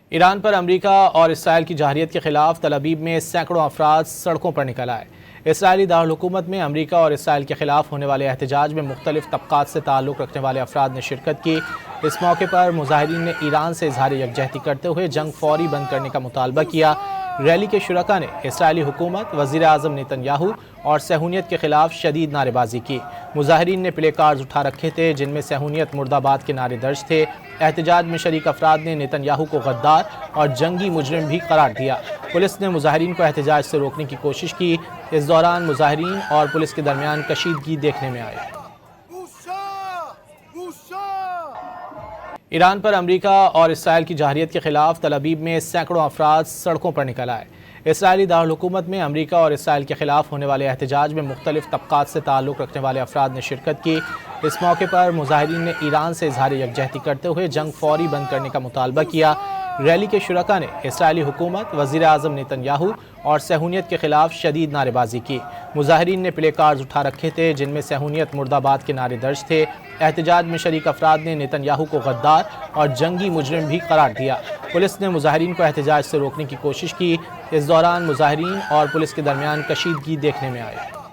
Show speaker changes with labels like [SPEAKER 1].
[SPEAKER 1] ایران پر امریکہ اور اسرائیل کی جارحیت کے خلاف تل ابیب میں سینکڑوں افراد سڑکوں پر نکل آئے۔ اسرائیلی دارالحکومت میں امریکہ اور اسرائیل کے خلاف ہونے والے احتجاج میں مختلف طبقات سے تعلق رکھنے والے افراد نے شرکت کی۔ اس موقع پر مظاہرین نے ایران سے اظہار یکجہتی کرتے ہوئے جنگ فوری بند کرنے کا مطالبہ کیا۔ ریلی کے شرکاء نے اسرائیلی حکومت، وزیر اعظم نیتن یاہو اور صہیونیت کے خلاف شدید نعرے بازی کی۔ مظاہرین نے پلے کارڈز اٹھا رکھے تھے جن میں صہیونیت مرد آباد کے نعرے درج تھے۔ احتجاج میں شریک افراد نے نیتن یاہو کو غدار اور جنگی مجرم بھی قرار دیا۔ پولیس نے مظاہرین کو احتجاج سے روکنے کی کوشش کی۔ اس دوران مظاہرین اور پولیس کے درمیان کشیدگی دیکھنے میں آئی۔ ایران پر امریکہ اور اسرائیل کی جارحیت کے خلاف تل ابیب میں سینکڑوں افراد سڑکوں پر نکل آئے۔ اسرائیلی دارالحکومت میں امریکہ اور اسرائیل کے خلاف ہونے والے احتجاج میں مختلف طبقات سے تعلق رکھنے والے افراد نے شرکت کی۔ اس موقع پر مظاہرین نے ایران سے اظہار یکجہتی کرتے ہوئے جنگ فوری بند کرنے کا مطالبہ کیا۔ ریلی کے شرکاء نے اسرائیلی حکومت، وزیر اعظم نیتن یاہو اور صہیونیت کے خلاف شدید نعرے بازی کی۔ مظاہرین نے پلے کارڈز اٹھا رکھے تھے جن میں صہیونیت مرد آباد کے نعرے درج تھے۔ احتجاج میں شریک افراد نے نیتن یاہو کو غدار اور جنگی مجرم بھی قرار دیا۔ پولیس نے مظاہرین کو احتجاج سے روکنے کی کوشش کی۔ اس دوران مظاہرین اور پولیس کے درمیان کشیدگی دیکھنے میں آئی۔